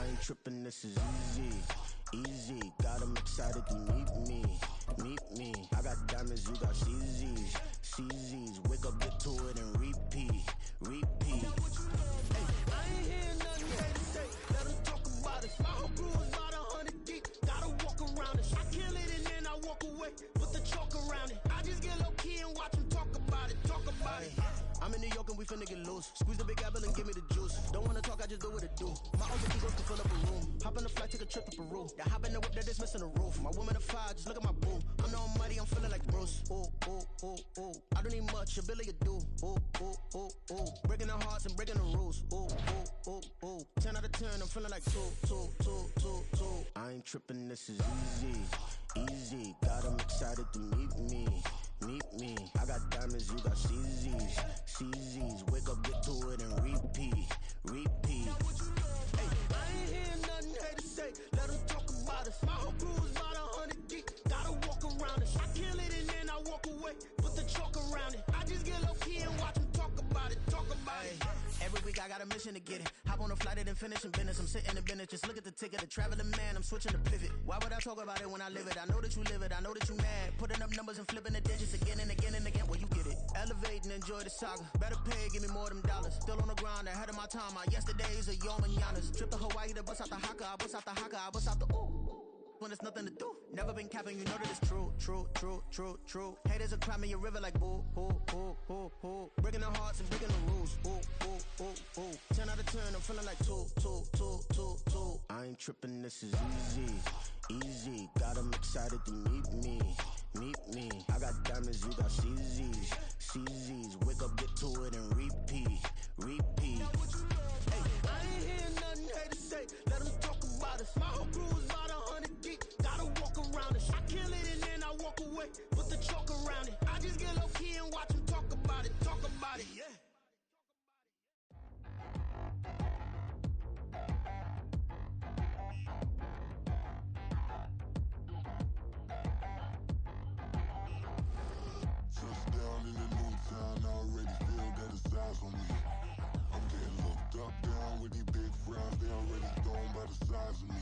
I ain't tripping, this is easy, easy. Got 'em excited to meet me, meet me. I got diamonds, you got CZs, CZs. Wake up, get to it and repeat, repeat. Hey, I ain't hearing nothing they to say. Let them talk about us. My whole crew is about 100 deep. Gotta walk around it. I kill it and then I walk away. Put the chalk around it. I just get low key and watch them talk about it, talk about it. I'm in New York and we finna get loose. Squeeze the big apple and give me the juice. Don't wanna talk, I just do what it do. My other egos can fill up a room. Hop on the flight, take a trip to Peru. Yeah, hop in the whip that is missing the roof. My woman a fire, just look at my boo. I'm the almighty, I'm feeling like Bruce. Ooh, ooh, ooh, ooh. I don't need much, ability to do. Ooh, ooh, ooh, ooh. Breaking the hearts and breaking the rules. Ooh, ooh, ooh, ooh. 10 out of 10, I'm feeling like 2, 2, 2, 2, 2. I ain't tripping, this is easy, easy. Got 'em excited to meet me, meet me. I got diamonds, you got CZs, CZs. Wake up, get to it and repeat, repeat. Hey, I ain't hearing nothing they to say. Let them talk about us. My whole crew is about 100 deep. Gotta walk around it. I kill it and then I walk away. Put the chalk around it. I just get low key and watch them talk about it, talk about it. Every week I got a mission to get it. Hop on a flight and then finish in business. I'm sitting in business. Just look at the ticket. A traveling man, I'm switching to pivot. Why would I talk about it when I live it? I know that you live it. I know that you mad. Putting up numbers and flipping the digits again and again and again. Well, you get it. Elevate and enjoy the saga. Better pay, give me more than dollars. Still on the grind, ahead of my time. My yesterdays are your mananas. Trip to Hawaii to bust out the haka. I bust out the haka. I bust out the ooh. When there's nothing to do. Never been capping, you know that it's true, true, true, true, true. Haters are climbing your river like boo, hoo, hoo, hoo, hoo. Breaking the hearts and breaking the rules. Ooh, ooh, ooh, ooh. 10 out of 10, I'm feeling like 2, 2, 2, 2, 2. I ain't tripping, this is easy, easy. Got 'em excited to meet me, meet me. I got diamonds, you got CZs, CZs. Wake up, get to it and repeat, repeat. Hey, I ain't hearing nothing they to say. Let them talk about us. My whole crew is about 100 deep. Gotta walk around it. I kill it and then I walk away. Put the chalk around it. I just get low key and watch them talk about it, talk about it. Yeah. Touchdown in the new town, I already feel that it's eyes on me. I'm getting looked up, down with these big frowns, they already thrown by the size of me.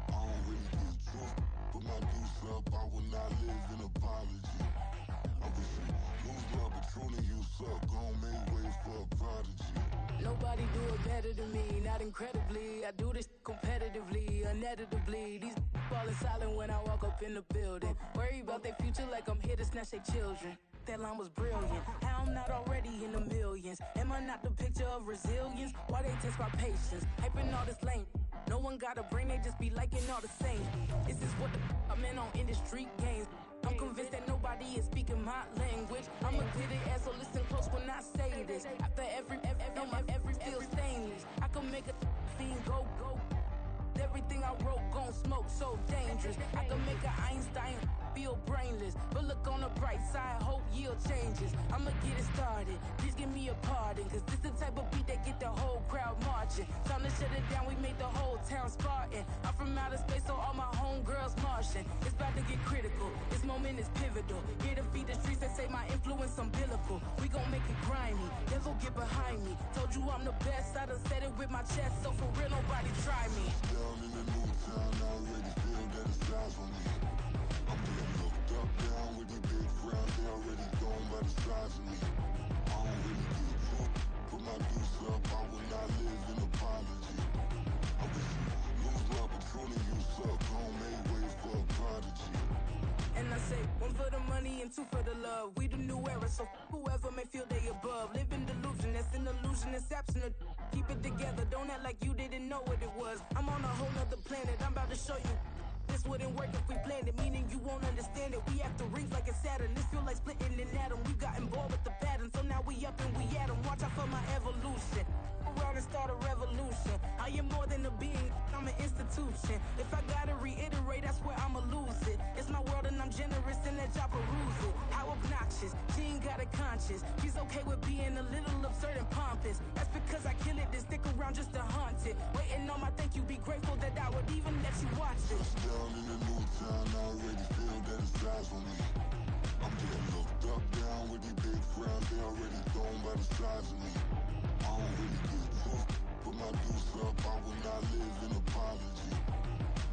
I don't really get truth, put my deuce up, I will not live in apology. I wish you lose love, but truly you suck, gon' make way for a prodigy. Nobody do it better than me, not incredibly. I do this competitively, uneditably. These falling silent when I walk up in the building. Worry about their future like I'm here to snatch their children. That line was brilliant. How I'm not already in the millions? Am I not the picture of resilience? Why they test my patience? Hyping all this lame. No one got a brain, they just be liking all the same. This is what the I'm in on industry games. I'm convinced that nobody is speaking my language. I'ma get it, so listen close when I say this. After every feel stainless. I can make a fiend go. Everything I wrote gon' smoke, so dangerous. I can make an Einstein feel brainless. But look on the bright side, hope yield changes. I'ma get it started, please give me a pardon. Cause this the type of beat that get the whole crowd marching. Time to shut it down, we made the whole town Spartan. I'm from outer space, so all my homegirls Martian. It's about to get critical, this moment is pivotal. Here to feed the streets that say my influence umbilical. We gon' make it grimy, never get behind me. Told you I'm the best, I done said it with my chest. So for real, nobody try me. Down in the new town, I already feel that it's eyes on me. I'm getting looked up, down with these big frowns, they already thrown by the size of me. I don't really get truth, put my deuce up, I will not live in apology. I wish you lose love, but truly you suck, gon' make way for a prodigy. And I say, one for the money and two for the love. We the new era, so whoever may feel they above. Live in delusion, that's an illusion, that's absent. Keep it together, don't act like you didn't know what it was. I'm on a whole nother planet, I'm about to show you. This wouldn't work if we planned it, meaning you won't understand it. We have to rings like a Saturn, this feel like splitting an atom. We got involved with the pattern, so now we up and we at 'em. Watch out for my evolution. Around and start a revolution. I am more than a being, I'm an institution. If I gotta reiterate, that's where I'ma lose it. It's my world and I'm generous and let y'all peruse it. How obnoxious, she ain't got a conscience. She's okay with being a little absurd and pompous. That's because I kill it, then stick around just to haunt it. Waiting on my thank you, be grateful that I would even let you watch this. Down in the new town, I already feel that it's eyes on me. I'm getting looked up, down with these big frowns, they already thrown by the size of me. I don't really get truth, put my deuce up, I will not not live in apology.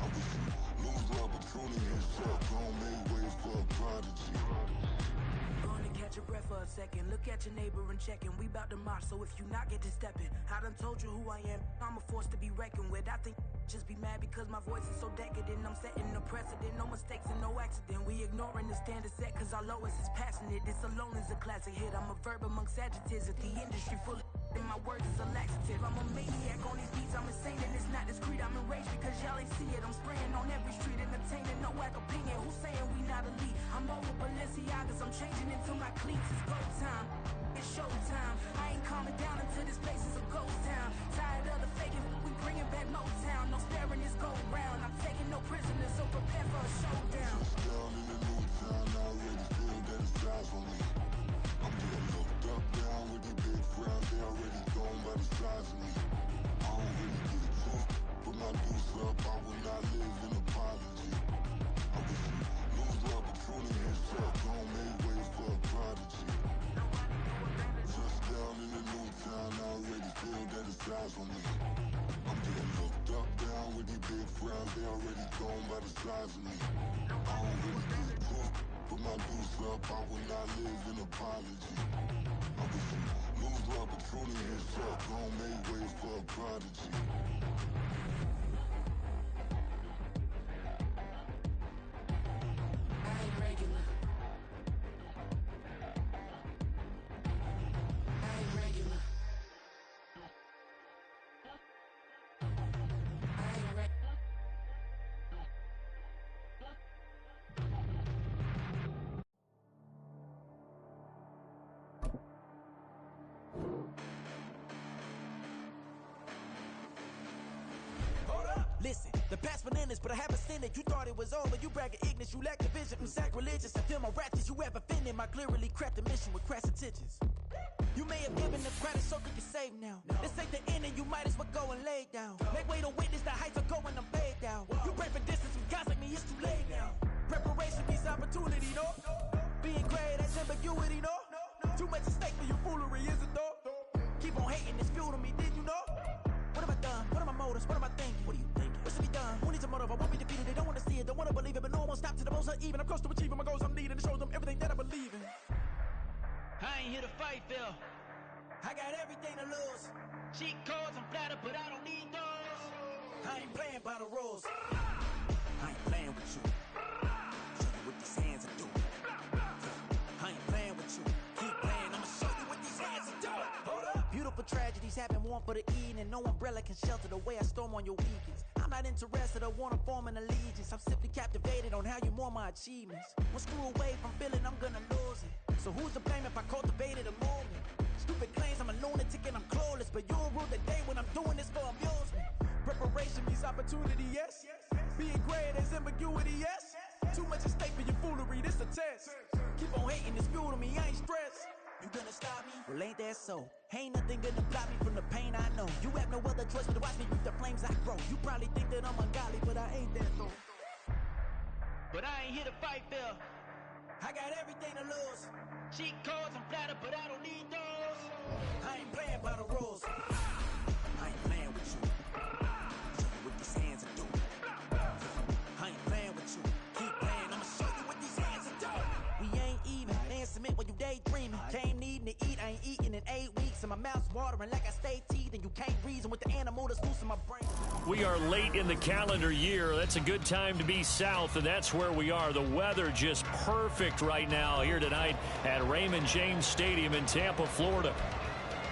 I wish you lose the opportunity and shut. Don't make way for a prodigy. Gonna catch your breath for a second. Look at your neighbor and check in. We bout to march, so if you not get to stepping, I done told you who I am. I'm a force to be reckoned with. I think just be mad because my voice is so decadent. I'm setting a precedent, no mistakes and no accident. We ignoring the standard set cause our lowest is passionate. This alone is a classic hit. I'm a verb amongst adjectives. If the industry full of and my words is a laxative. I'm a maniac on these beats. I'm insane and it's not discreet. I'm enraged because y'all ain't see it. I'm spraying on every street, entertaining, no whack opinion. Who's saying we not elite? I'm over Balenciagas. I'm changing into my cleats. It's go time. It's showtime. I ain't calming down until this place is a ghost town. Tired of the faking, we bringing back Motown. No sparing this go round. I'm taking no prisoners, so prepare for a showdown. Down in the new town, I already feel that it's eyes on me. I'm getting looked up, down with these big frowns. They already gone by the size of me. I don't really get it too. Put my deuce up, I will not live in apology. I wish you lose the opportunity and shut. Don't make way for a prodigy. Just down in the new town, I already feel that it's eyes on me. I'm getting looked up, down with these big frowns. They already gone by the size of me. I don't really get it too. Put my deuce up, I will not live in apology. I wish you lose the opportunity and shut. Don't make way for a prodigy. I ain't regular. I ain't regular. I ain't regular. Listen, the past bananas, but I haven't seen it. You thought it was over, you bragging ignorance, you lack the vision. I'm sacrilegious, I feel my wrath. You have offended my clearly crafted mission with crass intentions. You may have given the credit so you can save now. This ain't the end and you might as well go and lay down. Make way to witness the heights are going, I'm paid down. You pray for distance from guys like me, it's too late now. Preparation means opportunity, no? Being great, that's ambiguity, no? Too much at stake for your foolery, is it though? Keep on hating, it's fuel to me, did you know? What have I done? What are my motives? What am I thinking? What are you thinking? What's to be done? Who needs a motive? I won't be defeated. They don't want to see it, don't want to believe it, but no one will stop to the most uneven. I'm close to achieving my goals. I'm needing to show them everything that I believe in. I ain't here to fight, Phil. I got everything to lose. Cheat codes, I'm flattered, but I don't need those. I ain't playing by the rules. I ain't playing with you. Show you what these hands are doing. I ain't playing with you. Keep playing, I'ma show you what these hands are doing. Hold up. Beautiful tragedies happen, one for the evening. No umbrella can shelter the way I storm on your weekends. I'm not interested, I wanna form an allegiance. I'm simply captivated on how you mourn my achievements. One screw away from feeling I'm gonna lose it. So who's to blame if I cultivated a movement? Stupid claims I'm a lunatic and I'm clueless, but you'll rule the day when I'm doing this for amusement. Preparation means opportunity, yes. Being great is ambiguity, yes. Too much at stake for your foolery, this a test. Keep on hating, it's fuel to me, I ain't stressed. You gonna stop me? Well, ain't that so? Ain't nothing gonna block me from the pain I know. You have no other choice but to watch me reap the flames I grow. You probably think that I'm ungodly, but I ain't that though. But I ain't here to fight, Phil. I got everything to lose. Cheat codes, I'm flattered, but I don't need those. I ain't playing by the rules. I ain't playing with you. Show you what these hands are doing. I ain't playing with you. Keep playing, I'ma show you what these hands are doing. We ain't even. Man, submit when you daydreaming. Came needing to eat, I ain't eating in 8 weeks. And my mouth's watering like I stay teeth. And you can't reason with the animal that's loose in my brain. We are late in the calendar year. That's a good time to be south, and that's where we are. The weather just perfect right now here tonight at Raymond James Stadium in Tampa, Florida.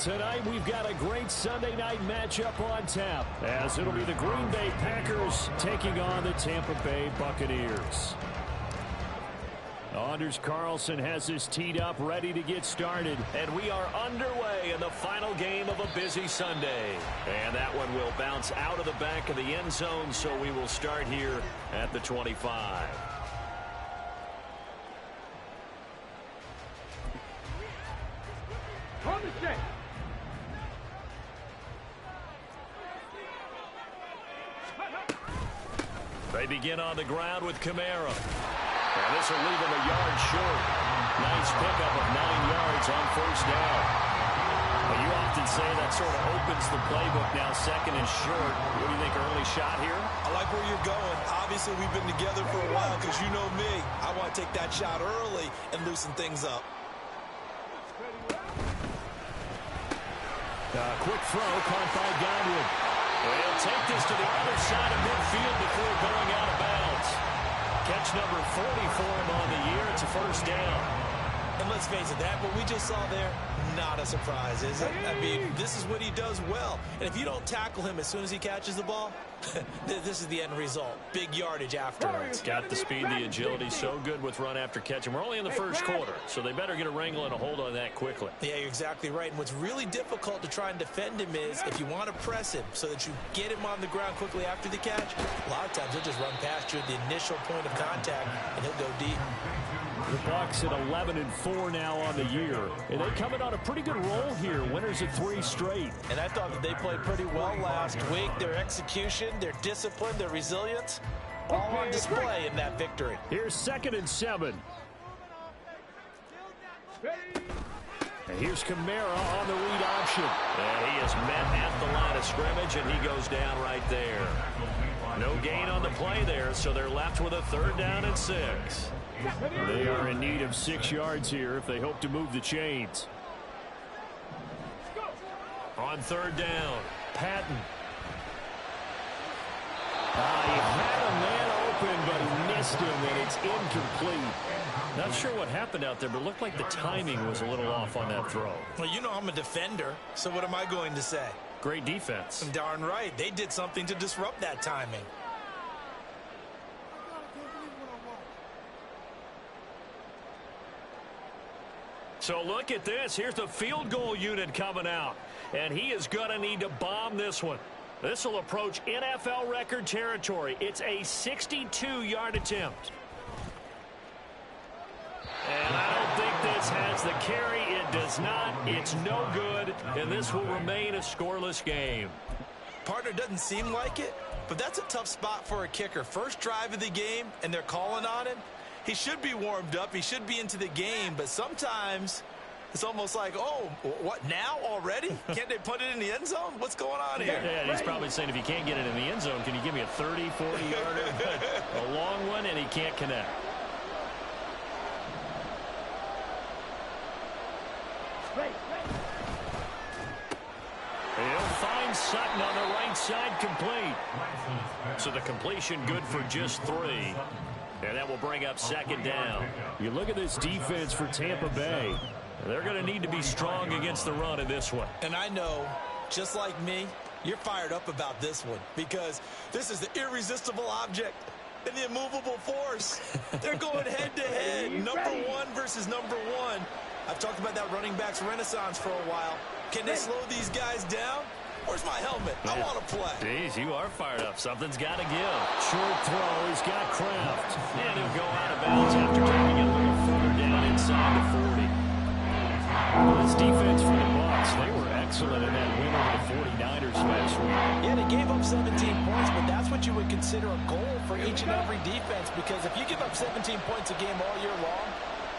Tonight, we've got a great Sunday night matchup on tap, as it'll be the Green Bay Packers taking on the Tampa Bay Buccaneers. Anders Carlson has his teed up, ready to get started. And we are underway in the final game of a busy Sunday. And that one will bounce out of the back of the end zone, so we will start here at the 25. On the check. They begin on the ground with Kamara. And this will leave him a yard short. Nice pickup of 9 yards on first down. And you often would say that sort of opens the playbook now, second and short. What do you think, early shot here? I like where you're going. Obviously, we've been together for a while because you know me. I want to take that shot early and loosen things up. Quick throw caught by Godwin. He'll take this to the other side of midfield before going out of bounds. Catch number 40 for him on the year. It's a first down. And let's face it, that what we just saw there, not a surprise, is it? I mean, this is what he does well. And if you don't tackle him as soon as he catches the ball, this is the end result. Big yardage afterwards. Got the speed, the agility, so good with run after catch. And we're only in the first quarter, so they better get a wrangle and a hold on that quickly. Yeah, you're exactly right. And what's really difficult to try and defend him is if you want to press him so that you get him on the ground quickly after the catch, a lot of times he'll just run past you at the initial point of contact, and he'll go deep. The Bucs at 11-4 now on the year. And they coming on a pretty good roll here. Winners of 3 straight. And I thought that they played pretty well last week. Their execution, their discipline, their resilience, all on display in that victory. Here's 2nd and 7. And here's Kamara on the read option. And he is met at the line of scrimmage, and he goes down right there. No gain on the play there, so they're left with a 3rd down and 6. They are in need of 6 yards here if they hope to move the chains. On 3rd down, Patton. He had a man open, but he missed him, and it's incomplete. Not sure what happened out there, but it looked like the timing was a little off on that throw. Well, you know I'm a defender, so what am I going to say? Great defense. Darn right. They did something to disrupt that timing. So look at this. Here's the field goal unit coming out. And he is going to need to bomb this one. This will approach NFL record territory. It's a 62-yard attempt. And I don't think this has the carry. It does not. It's no good. And this will remain a scoreless game. Partner, doesn't seem like it, but that's a tough spot for a kicker. First drive of the game, and they're calling on him. He should be warmed up. He should be into the game, but sometimes it's almost like, oh, what, now already? Can't they put it in the end zone? What's going on here? Yeah, he's probably saying if you can't get it in the end zone, can you give me a 30, 40-yarder? A long one, and he can't connect. He'll find Sutton on the right side, complete. So the completion good for just 3. And that will bring up 2nd down. You look at this defense for Tampa Bay. They're going to need to be strong against the run in this one. And I know, just like me, you're fired up about this one because this is the irresistible object and the immovable force. They're going head-to-head, number 1 versus number 1. I've talked about that running backs renaissance for a while. Can they slow these guys down? Where's my helmet? I want to play. Jeez, you are fired up. Something's got to give. Short throw. He's got Kraft. And he'll go out of bounds after taking it a little further down inside the 40. Well, this defense for the Bucs, they were excellent in that win over the 49ers last week. Yeah, they gave up 17 points, but that's what you would consider a goal for each and every defense because if you give up 17 points a game all year long,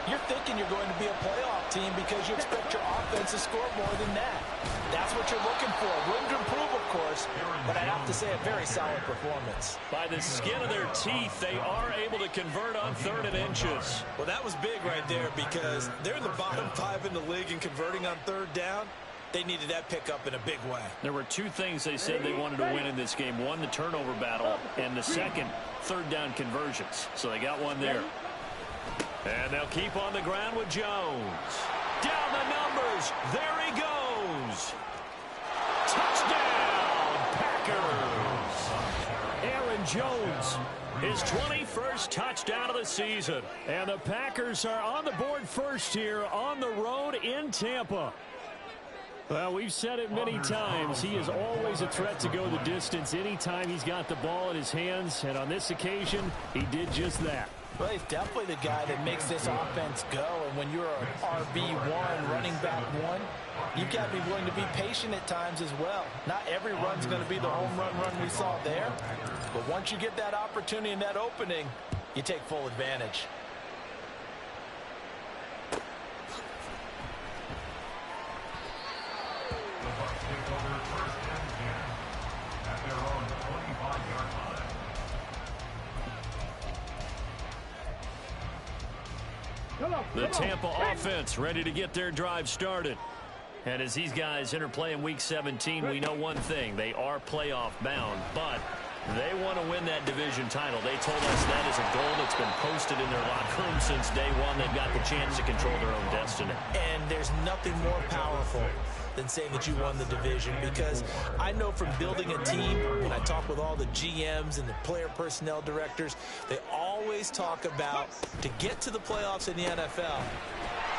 you're thinking you're going to be a playoff team because you expect your offense to score more than that. That's what you're looking for. Room to improve, of course, but I have to say a very solid performance. By the skin of their teeth, they are able to convert on 3rd and inches. Well, that was big right there because they're in the bottom 5 in the league and converting on 3rd down. They needed that pickup in a big way. There were 2 things they said they wanted to win in this game. One, the turnover battle, and the second, 3rd down conversions. So they got one there. And they'll keep on the ground with Jones. Down the numbers. There he goes. Touchdown, Packers. Aaron Jones, his 21st touchdown of the season. And the Packers are on the board first here on the road in Tampa. Well, we've said it many times. He is always a threat to go the distance anytime he's got the ball in his hands. And on this occasion, he did just that. Well, he's definitely the guy that makes this offense go. And when you're an RB1, running back 1, you've got to be willing to be patient at times as well. Not every run's going to be the home run we saw there. But once you get that opportunity and that opening, you take full advantage. The Tampa offense ready to get their drive started. And as these guys interplay in Week 17, we know one thing. They are playoff bound, but they want to win that division title. They told us that is a goal that's been posted in their locker room since day one. They've got the chance to control their own destiny. And there's nothing more powerful than saying that you won the division, because I know from building a team, when I talk with all the GMs and the player personnel directors, they always talk about, to get to the playoffs in the NFL,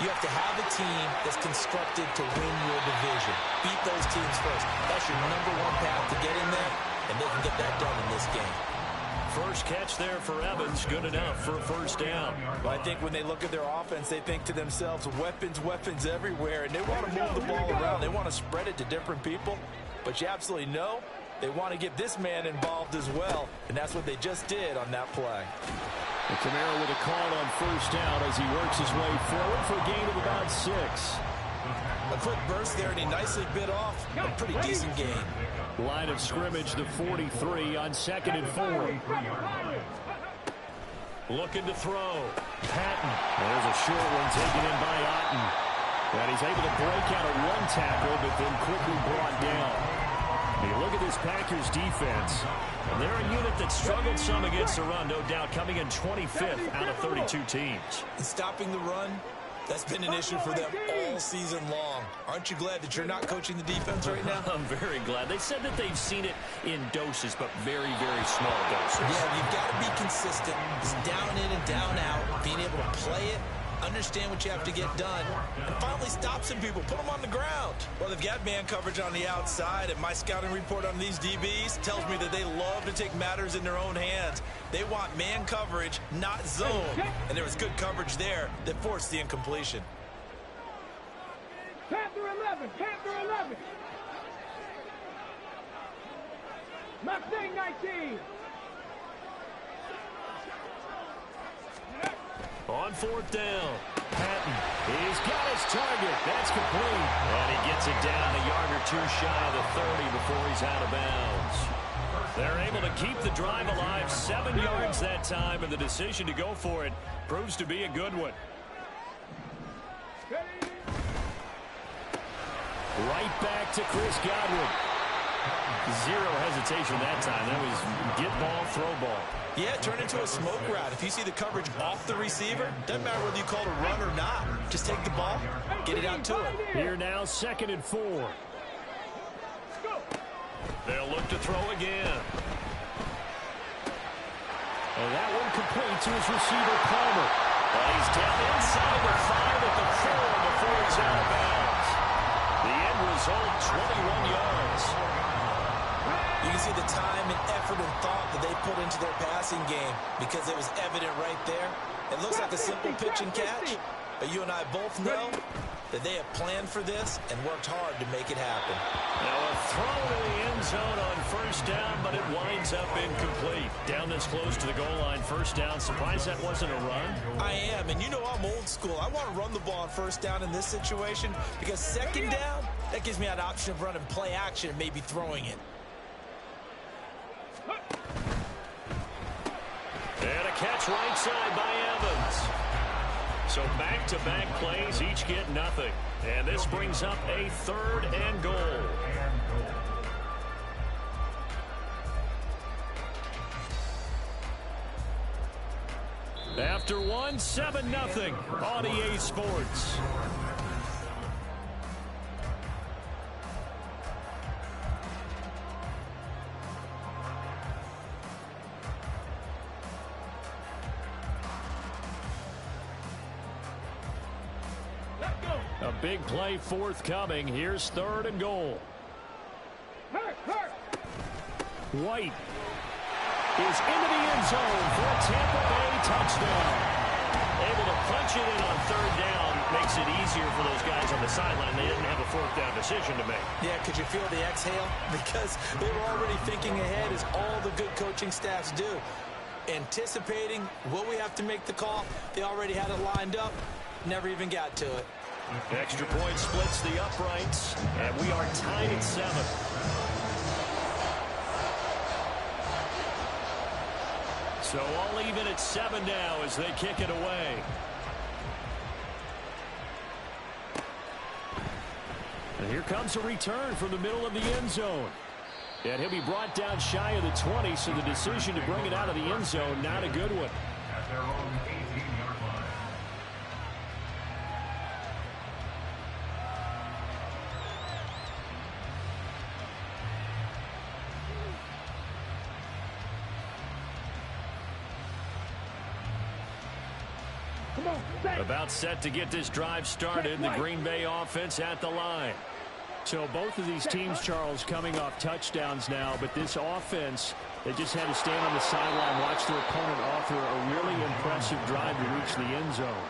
you have to have a team that's constructed to win your division. Beat those teams first. That's your #1 path to get in there, and they can get that done in this game. First catch there for Evans, good enough for a first down. Well, I think when they look at their offense, they think to themselves, weapons, weapons everywhere, and they want to move the ball around. They want to spread it to different people, but you absolutely know they want to get this man involved as well, and that's what they just did on that play. And Kamara with a call on first down as he works his way forward for a gain of about 6. A quick burst there, and he nicely bit off a pretty decent gain. Line of scrimmage, the 43 on 2nd and 4. Looking to throw. Patton. There's a short one taken in by Otten. And he's able to break out of one tackle, but then quickly brought down. You look at this Packers defense, and they're a unit that struggled some against the run, no doubt, coming in 25th out of 32 teams. And stopping the run, that's been an issue for them all season long. Aren't you glad that you're not coaching the defense right now? I'm very glad. They said that they've seen it in doses, but very, very small doses. Yeah, you've got to be consistent. It's down in and down out, being able to play it, understand what you have to get done, and finally stop some people, put them on the ground. Well, they've got man coverage on the outside, and my scouting report on these DBs tells me that they love to take matters in their own hands. They want man coverage, not zone, and there was good coverage there that forced the incompletion. Panther 11, Panther 11. Mustang 19. On 4th down, Patton, he's got his target. That's complete. And he gets it down a yard or two shy of the 30 before he's out of bounds. They're able to keep the drive alive, 7 yards that time, and the decision to go for it proves to be a good one. Right back to Chris Godwin. Zero hesitation that time. That was get ball, throw ball. Yeah, turn into a smoke route. If you see the coverage off the receiver, doesn't matter whether you call it a run or not. Just take the ball, get it out to him. Here now, 2nd and 4. They'll look to throw again. And that one complete to his receiver, Palmer. He's down inside the 5 at the 4 before he's out of bounds. The end result, 21 yards. You can see the time and effort and thought that they put into their passing game because it was evident right there. It looks like a simple pitch and catch, but you and I both know that they have planned for this and worked hard to make it happen. Now a throw to the end zone on first down, but it winds up incomplete. Down this close to the goal line, first down. Surprised that wasn't a run? I am, and you know I'm old school. I want to run the ball on first down in this situation because 2nd down, that gives me an option of running play action and maybe throwing it. And a catch right side by Evans. So back-to-back plays, each get nothing. And this brings up a 3rd and goal. After 1, 7-0 on EA Sports. A big play forthcoming. Here's 3rd and goal. White is into the end zone for a Tampa Bay touchdown. Able to punch it in on 3rd down. Makes it easier for those guys on the sideline. They didn't have a 4th down decision to make. Yeah, could you feel the exhale? Because they were already thinking ahead, as all the good coaching staffs do. Anticipating what we have to make the call. They already had it lined up. Never even got to it. Extra point splits the uprights, and we are tied at 7. So all even at 7 now as they kick it away. And here comes a return from the middle of the end zone. And he'll be brought down shy of the 20, so the decision to bring it out of the end zone, not a good one. At their own 18-yard line. About set to get this drive started. The Green Bay offense at the line. So both of these teams, Charles, coming off touchdowns now, but this offense, they just had to stand on the sideline, watch their opponent offer a really impressive drive to reach the end zone.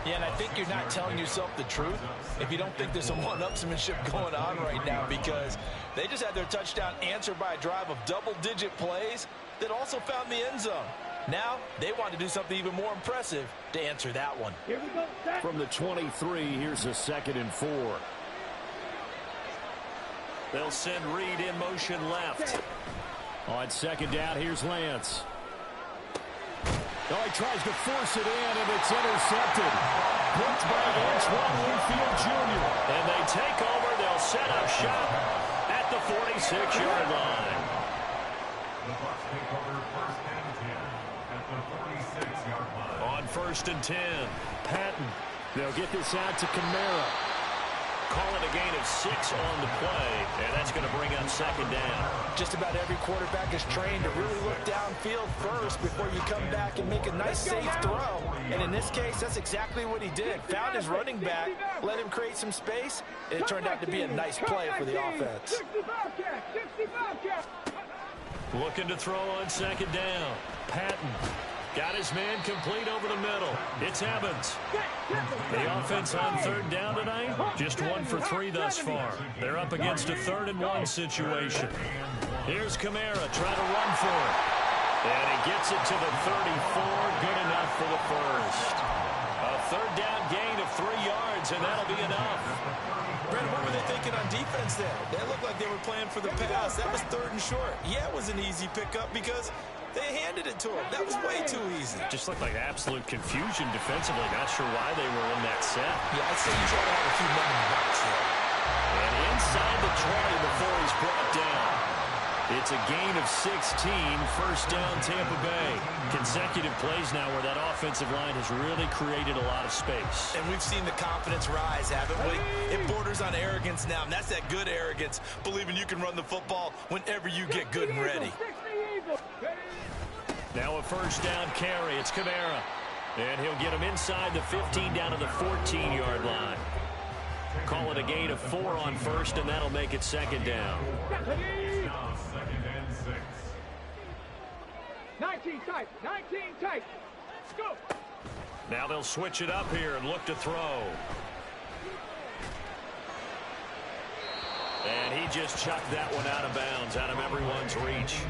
Yeah, and I think you're not telling yourself the truth if you don't think there's some one-upsmanship going on right now, because they just had their touchdown answered by a drive of double-digit plays that also found the end zone. Now, they want to do something even more impressive to answer that one. Here we go, set. From the 23, here's a 2nd and 4. They'll send Reed in motion left. On 2nd down, here's Lance. Oh, he tries to force it in, and it's intercepted. Blocked by Antoine Winfield Jr. And they take over. They'll set up shop at the 46-yard line. The Bucs take over 1st and 10 at the 46-yard line. On 1st and 10, Patton. They'll get this out to Kamara. Call it a gain of 6 on the play, and that's going to bring up 2nd down. Just about every quarterback is trained to really look downfield first before you come back and make a nice, safe throw. And in this case, that's exactly what he did. Found his running back, let him create some space, and it turned out to be a nice play for the offense. Looking to throw on 2nd down. Patton got his man complete over the middle. It's Evans. The offense on 3rd down tonight, just 1 for 3 thus far. They're up against a 3rd and 1 situation. Here's Kamara trying to run for it. And he gets it to the 34. Good enough for the first. A 3rd down gain of 3 yards, and that'll be enough. Brandon, what were they thinking on defense there? They looked like they were playing for the pass. That was 3rd and short. Yeah, it was an easy pickup because they handed it to him. That was way too easy. Just looked like absolute confusion defensively. Not sure why they were in that set. Yeah, I'd say you try to have a few men in the box there. And inside the 20 before he's brought down. It's a gain of 16. 1st down, Tampa Bay. Consecutive plays now where that offensive line has really created a lot of space. And we've seen the confidence rise, haven't we? It borders on arrogance now, and that's that good arrogance, believing you can run the football whenever you get good and ready. Now a 1st down carry. It's Kamara. And he'll get him inside the 15 down to the 14-yard line. Call it a gain of 4 on 1st, and that'll make it 2nd down. Now 2nd and 6. 19 tight. 19 tight. Go. Now they'll switch it up here and look to throw. And he just chucked that one out of bounds, out of everyone's reach.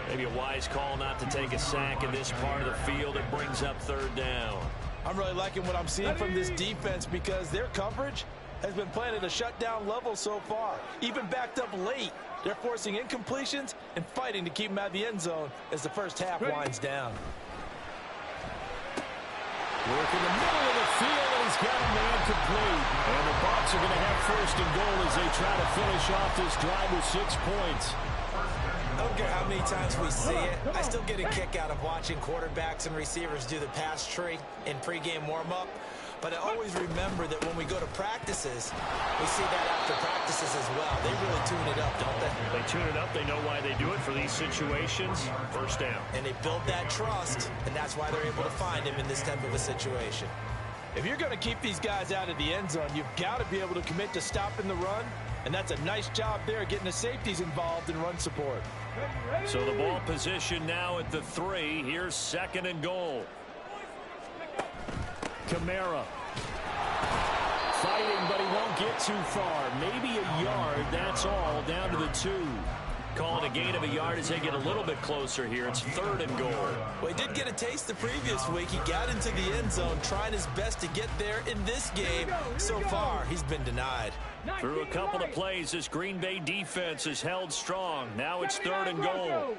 Maybe a wise call not to take a sack in this part of the field. It brings up 3rd down. I'm really liking what I'm seeing from this defense because their coverage has been playing at a shutdown level so far. Even backed up late, they're forcing incompletions and fighting to keep them out of the end zone as the first half winds down. Work in the middle of the field, and he's got a man complete. And the Bucs are going to have 1st and goal as they try to finish off this drive with 6 points. I don't care how many times we see it. I still get a kick out of watching quarterbacks and receivers do the pass tree in pregame warm-up. But I always remember that when we go to practices, we see that after practices as well. They really tune it up, don't they? They tune it up. They know why they do it for these situations. 1st down. And they build that trust, and that's why they're able to find him in this type of a situation. If you're going to keep these guys out of the end zone, you've got to be able to commit to stopping the run. And that's a nice job there getting the safeties involved in run support. So the ball position now at the 3. Here's 2nd and goal. Kamara. Fighting, but he won't get too far. Maybe a yard, that's all, down to the 2. Call it a gain of a yard as they get a little bit closer here. It's 3rd and goal. Well, he did get a taste the previous week. He got into the end zone, trying his best to get there in this game. So far, he's been denied. Through a couple of plays, this Green Bay defense is held strong. Now it's 3rd and goal.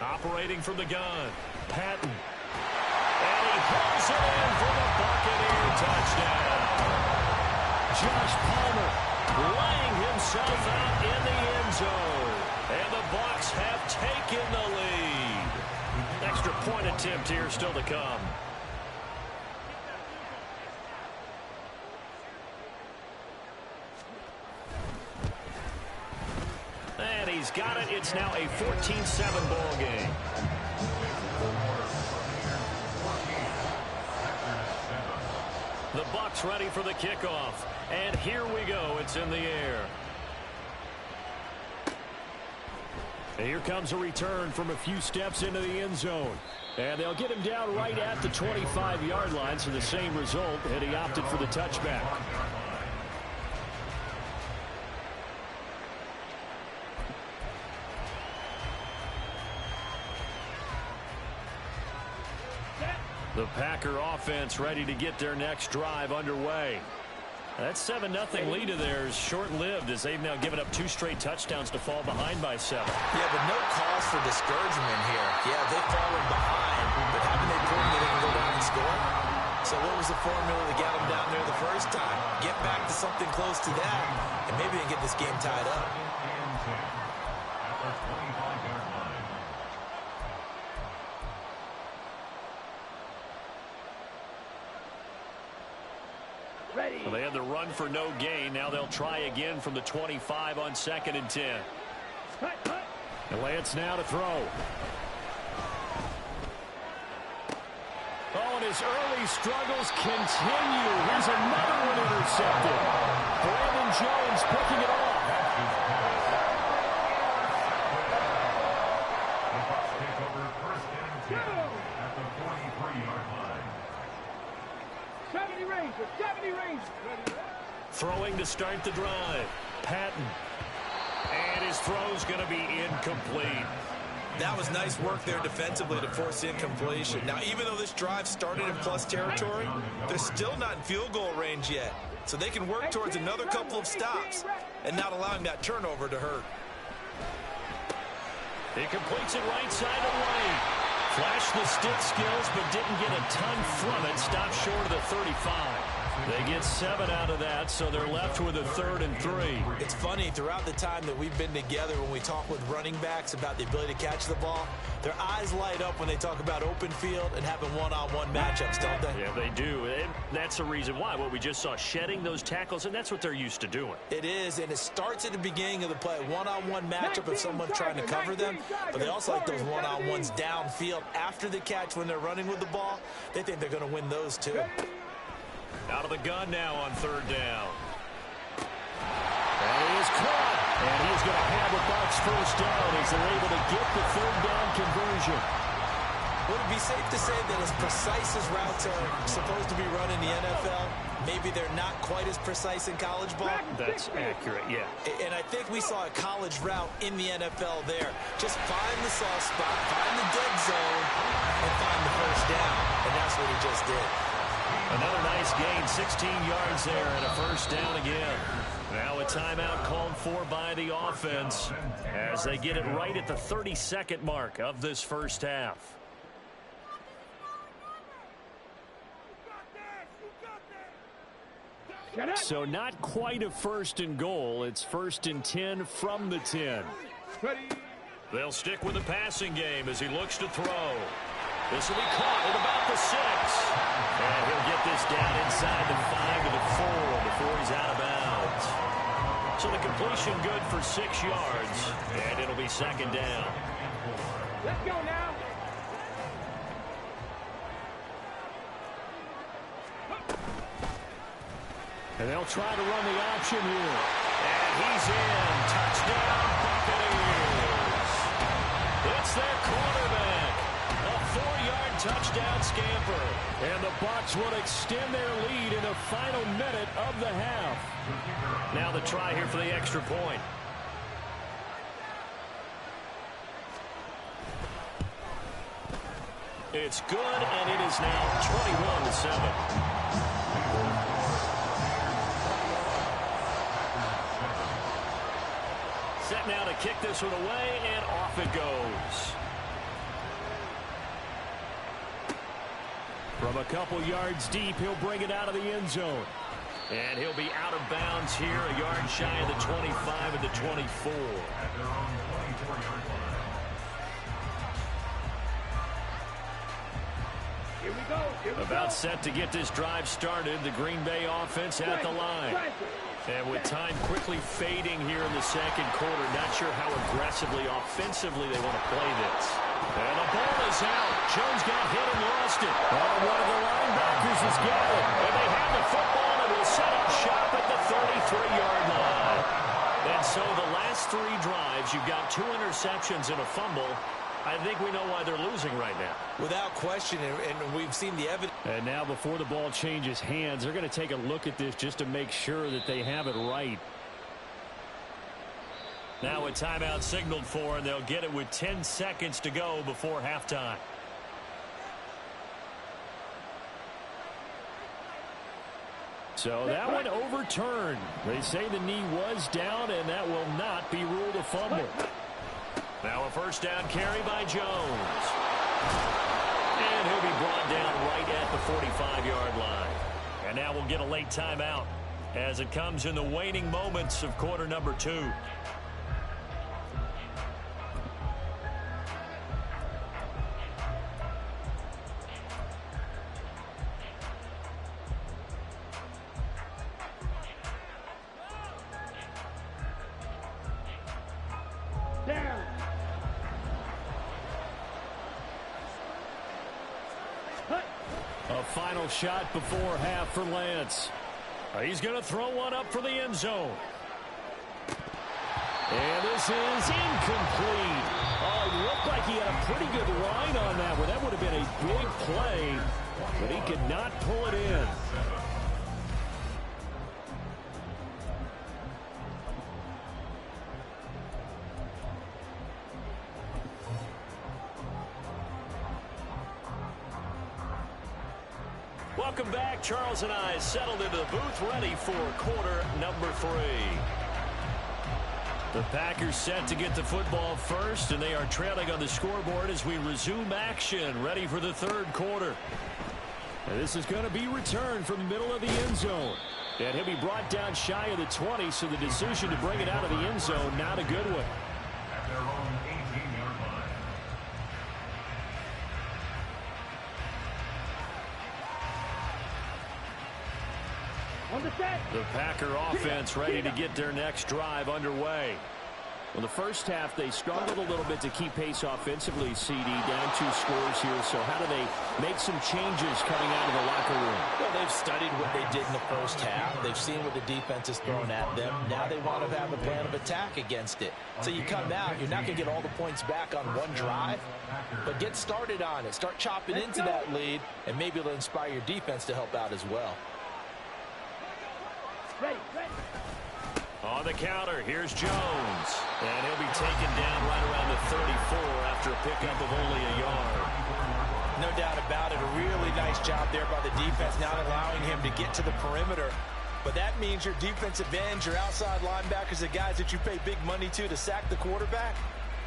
Operating from the gun, Patton. And he hauls it in for the Buccaneer touchdown. Josh Palmer laying himself out in the end zone. And the Bucs have taken the lead. Extra point attempt here still to come. And he's got it. It's now a 14-7 ball game. The Bucs ready for the kickoff. And here we go. It's in the air. And here comes a return from a few steps into the end zone. And they'll get him down right at the 25-yard line, so the same result, and he opted for the touchback. The Packer offense ready to get their next drive underway. That 7-0 lead of theirs short-lived as they've now given up 2 straight touchdowns to fall behind by 7. Yeah, but no cause for discouragement here. Yeah, they've fallen behind, but haven't they proven that they can go down and score? So what was the formula that got them down there the first time? Get back to something close to that, and maybe they can get this game tied up. Well, they had the run for no gain. Now they'll try again from the 25 on 2nd and 10. And Lance now to throw. Oh, and his early struggles continue. Here's another one intercepted. Brandon Jones picking it off. The Bucs take over 1st and 10 at the 43-yard line. 70 Rangers, 70 Rangers. Throwing to start the drive. Patton. And his throw's going to be incomplete. That was nice work there defensively to force incompletion. Now, even though this drive started in plus territory, they're still not in field goal range yet. So they can work towards another couple of stops and not allowing that turnover to hurt. He completes it right side of the lane. Flashed the stick skills, but didn't get a ton from it. Stopped short of the 35. They get 7 out of that, so they're left with a 3rd and 3. It's funny, throughout the time that we've been together, when we talk with running backs about the ability to catch the ball, their eyes light up when they talk about open field and having one-on-one matchups, don't they? Yeah, they do. And that's the reason why. What we just saw, shedding those tackles, and that's what they're used to doing. It is, and it starts at the beginning of the play. One-on-one matchup if someone's trying to cover them, but they also like those one-on-ones downfield after the catch when they're running with the ball. They think they're going to win those, too. Out of the gun now on 3rd down. And he is caught. And he's going to have the Bucs 1st down as they're able to get the 3rd down conversion. Would it be safe to say that as precise as routes are supposed to be run in the NFL, maybe they're not quite as precise in college ball? That's accurate, yeah. And I think we saw a college route in the NFL there. Just find the soft spot, find the dead zone, and find the 1st down. And that's what he just did. Another nice gain, 16 yards there, and a 1st down again. Now a timeout called for by the offense as they get it right at the 32nd mark of this 1st half. So not quite a 1st and goal. It's 1st and 10 from the 10. They'll stick with the passing game as he looks to throw. This will be caught at about the 6. And he'll get this down inside the 5 to the 4 before he's out of bounds. So the completion good for 6 yards, and it'll be 2nd down. Let's go now. And they'll try to run the option here. And he's in. Touchdown, Buccaneers. It's their quarterback. A 4-yard touchdown scamper. And the Bucs will extend their lead in the final minute of the half. Now the try here for the extra point. It's good, and it is now 21-7. Set now to kick this one away, and off it goes. From a couple yards deep, he'll bring it out of the end zone. And he'll be out of bounds here, a yard shy of the 25 and the 24. At their own 24-yard line. Here we go. About set to get this drive started, the Green Bay offense at the line. And with time quickly fading here in the second quarter, not sure how aggressively, offensively they want to play this. And the ball is out. Jones got hit and lost it. And one of the linebackers has got it. And they have the football and will set up shop at the 33-yard line. And so the last three drives, you've got 2 interceptions and a fumble. I think we know why they're losing right now. Without question, and we've seen the evidence. And now before the ball changes hands, they're going to take a look at this just to make sure that they have it right. Now a timeout signaled for, and they'll get it with 10 seconds to go before halftime. So that one overturned. They say the knee was down, and that will not be ruled a fumble. Now a first down carry by Jones. And he'll be brought down right at the 45-yard line. And now we'll get a late timeout as it comes in the waning moments of quarter number 2. A final shot before half for Lance. He's going to throw one up for the end zone. And this is incomplete. Oh, it looked like he had a pretty good line on that one. That would have been a big play, but he could not pull it in. Welcome back. Charles and I settled into the booth, ready for quarter number 3. The Packers set to get the football first, and they are trailing on the scoreboard as we resume action, ready for the third quarter. And this is going to be returned from the middle of the end zone. And he'll be brought down shy of the 20, so the decision to bring it out of the end zone, not a good one. At their own 18-yard line. The Packer offense ready to get their next drive underway. Well, the first half, they struggled a little bit to keep pace offensively, CD, down 2 scores here. So how do they make some changes coming out of the locker room? Well, they've studied what they did in the first half. They've seen what the defense has thrown at them. Now they want to have a plan of attack against it. So you come out, you're not going to get all the points back on one drive, but get started on it. Start chopping into that lead, and maybe it'll inspire your defense to help out as well. On the counter, here's Jones. And he'll be taken down right around the 34 after a pickup of only a yard. No doubt about it. A really nice job there by the defense, not allowing him to get to the perimeter. But that means your defensive ends, your outside linebackers, the guys that you pay big money to sack the quarterback,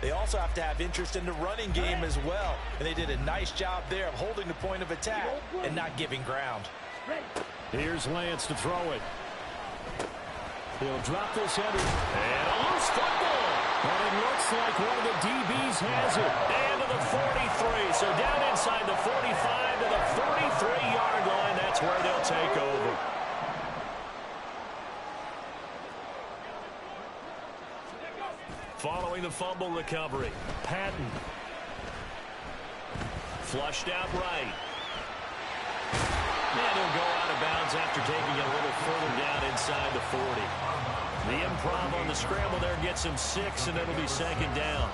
they also have to have interest in the running game as well. And they did a nice job there of holding the point of attack and not giving ground. Here's Lance to throw it. He'll drop this header. And a loose football. And it looks like one of the DBs has it. And to the 43. So down inside the 45 to the 43-yard line. That's where they'll take over. Following the fumble recovery, Patton. Flushed out right. And he'll go out of bounds after taking it a little further down inside the 40. The improv on the scramble there gets him 6, and it'll be second down.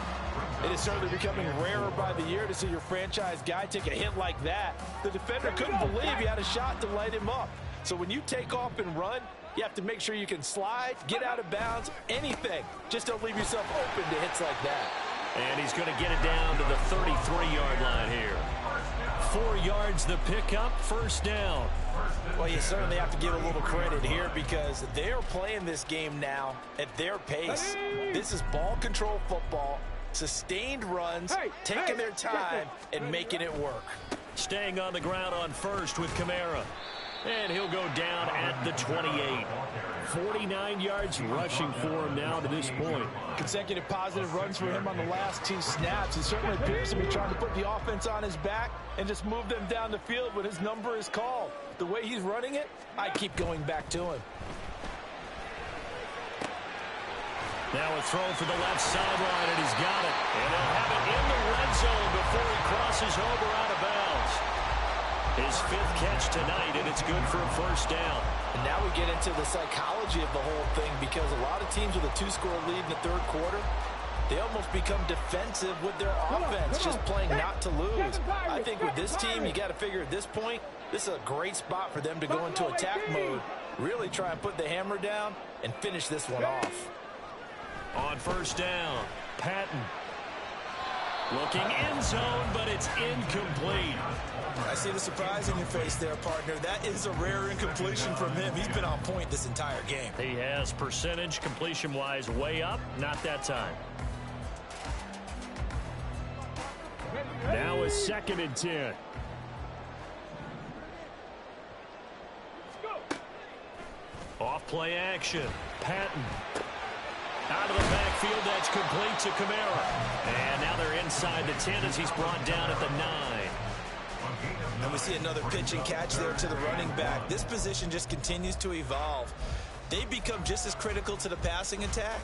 It is certainly becoming rarer by the year to see your franchise guy take a hit like that. The defender couldn't believe he had a shot to light him up. So when you take off and run, you have to make sure you can slide, get out of bounds, anything. Just don't leave yourself open to hits like that. And he's going to get it down to the 33-yard line here. 4 yards the pickup, first down. Well, you certainly have to give a little credit here because they're playing this game now at their pace. This is ball control football, sustained runs, taking their time and making it work. Staying on the ground on first with Kamara. And he'll go down at the 28. 49 yards rushing for him now to this point. Consecutive positive runs for him on the last 2 snaps. He certainly appears to be trying to put the offense on his back and just move them down the field when his number is called. The way he's running it, I keep going back to him. Now a throw for the left sideline, and he's got it. And they'll have it in the red zone before he crosses over out of bounds. His 5th catch tonight, and it's good for a first down. And now we get into the psychology of the whole thing, because a lot of teams with a 2-score lead in the 3rd quarter, they almost become defensive with their offense, just playing not to lose. I think with this team, you got to figure at this point, this is a great spot for them to go into attack mode, really try and put the hammer down and finish this one off. On first down, Patton. Looking end zone, but it's incomplete. I see the surprise in your face there, partner. That is a rare incompletion from him. He's been on point this entire game. He has percentage completion-wise way up. Not that time. Now a 2nd and 10. Off play action. Patton. Out of the backfield, that's complete to Kamara. And now they're inside the 10 as he's brought down at the 9. And we see another pitch and catch there to the running back. This position just continues to evolve. They become just as critical to the passing attack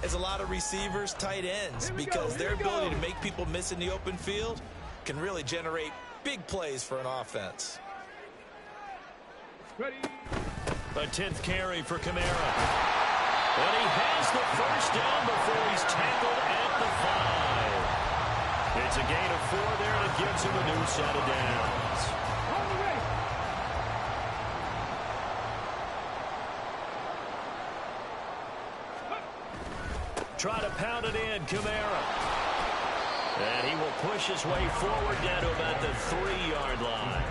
as a lot of receivers, tight ends, because their ability to make people miss in the open field can really generate big plays for an offense. A 10th carry for Kamara. And he has the first down before he's tackled at the 5. It's a gain of 4 there, and it gives him a new set of downs. Try to pound it in, Kamara. And he will push his way forward down to about the 3-yard line.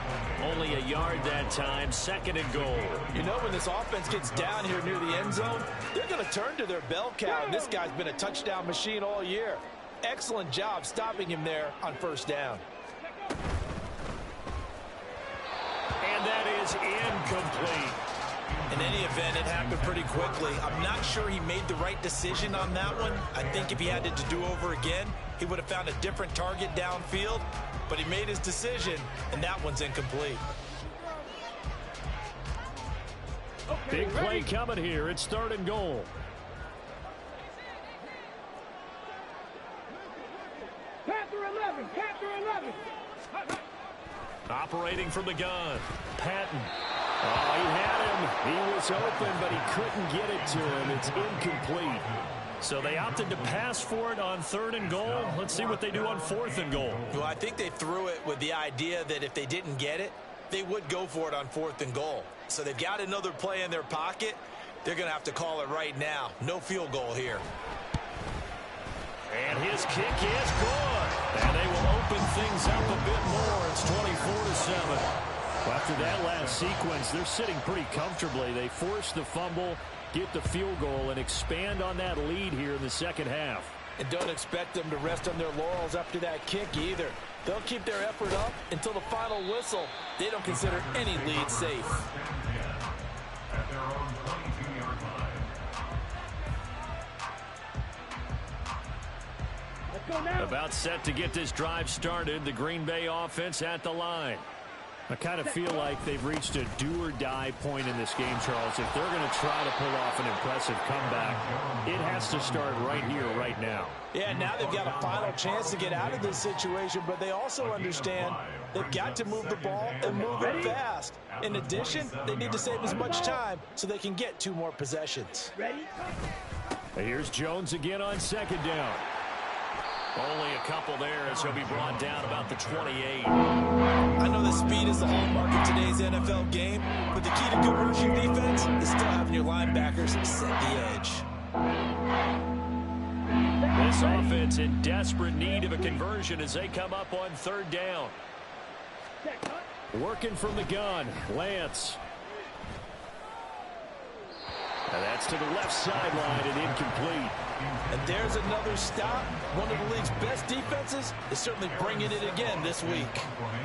Only a yard that time, 2nd and goal. You know, when this offense gets down here near the end zone, they're going to turn to their bell cow, and this guy's been a touchdown machine all year. Excellent job stopping him there on first down. And that is incomplete. In any event, it happened pretty quickly. I'm not sure he made the right decision on that one. I think if he had it to do over again, he would have found a different target downfield. But he made his decision, and that one's incomplete. Big play coming here. It's 3rd and goal. Panther 11, Panther 11. Operating from the gun, Patton. Oh, he had him. He was open, but he couldn't get it to him. It's incomplete. So they opted to pass for it on 3rd and goal. Let's see what they do on 4th and goal. Well, I think they threw it with the idea that if they didn't get it, they would go for it on 4th and goal. So they've got another play in their pocket. They're going to have to call it right now. No field goal here. And his kick is good. And they will open things up a bit more. It's 24-7. Well, after that last sequence, they're sitting pretty comfortably. They force the fumble, get the field goal, and expand on that lead here in the 2nd half. And don't expect them to rest on their laurels after that kick either. They'll keep their effort up until the final whistle. They don't consider any lead safe. At their own 22-yard line. Let's go now. About set to get this drive started. The Green Bay offense at the line. I kind of feel like they've reached a do-or-die point in this game, Charles. If they're going to try to pull off an impressive comeback, it has to start right here, right now. Yeah, now they've got a final chance to get out of this situation, but they also understand they've got to move the ball and move it fast. In addition, they need to save as much time so they can get 2 more possessions. Ready? Here's Jones again on 2nd down. Only a couple there as he'll be brought down about the 28. I know that speed is the hallmark of today's NFL game, but the key to good rushing defense is still having your linebackers set the edge. This offense in desperate need of a conversion as they come up on 3rd down. Working from the gun, Lance. And that's to the left sideline and incomplete. And there's another stop. One of the league's best defenses is certainly bringing it again this week.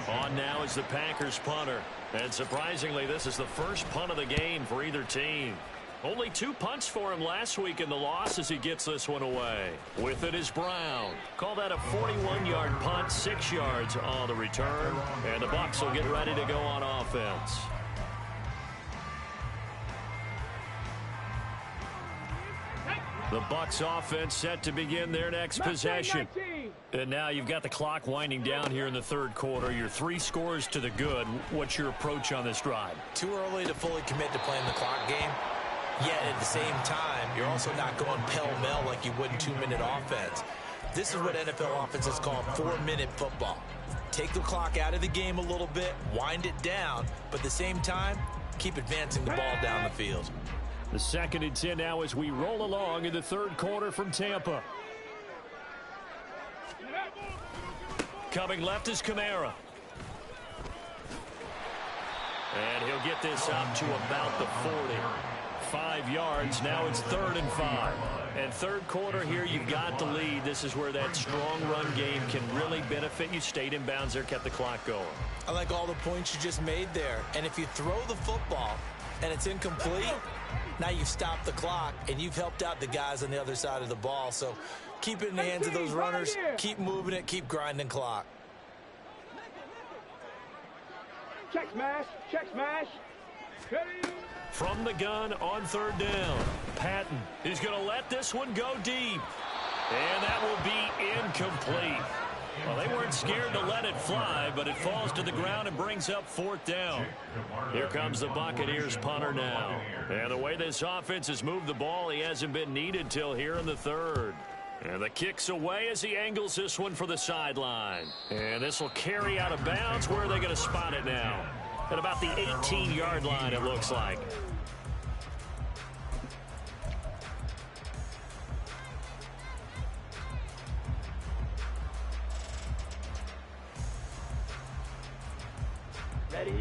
On now is the Packers punter. And surprisingly, this is the first punt of the game for either team. Only 2 punts for him last week in the loss as he gets this one away. With it is Brown. Call that a 41-yard punt, 6 yards on the return. And the Bucs will get ready to go on offense. The Bucs offense set to begin their next possession. And now you've got the clock winding down here in the third quarter. You're 3 scores to the good. What's your approach on this drive? Too early to fully commit to playing the clock game. Yet at the same time, you're also not going pell-mell like you would in 2-minute offense. This is what NFL offenses call 4-minute football. Take the clock out of the game a little bit, wind it down, but at the same time, keep advancing the ball down the field. The 2nd and 10 now as we roll along in the third quarter from Tampa. Coming left is Kamara. And he'll get this up to about the 40. 5 yards. Now it's 3rd and 5. And third quarter here, you've got the lead. This is where that strong run game can really benefit you. Stayed in bounds there, kept the clock going. I like all the points you just made there. And if you throw the football and it's incomplete, now you've stopped the clock and you've helped out the guys on the other side of the ball. So keep it in the hands of those runners. Keep moving it. Keep grinding clock. Check smash. Check smash. From the gun on 3rd down. Patton is going to let this one go deep. And that will be incomplete. Well, they weren't scared to let it fly, but it falls to the ground and brings up 4th down. Here comes the Buccaneers punter now. And the way this offense has moved the ball, he hasn't been needed till here in the 3rd. And the kick's away as he angles this one for the sideline. And this will carry out of bounds. Where are they going to spot it now? At about the 18-yard line, it looks like.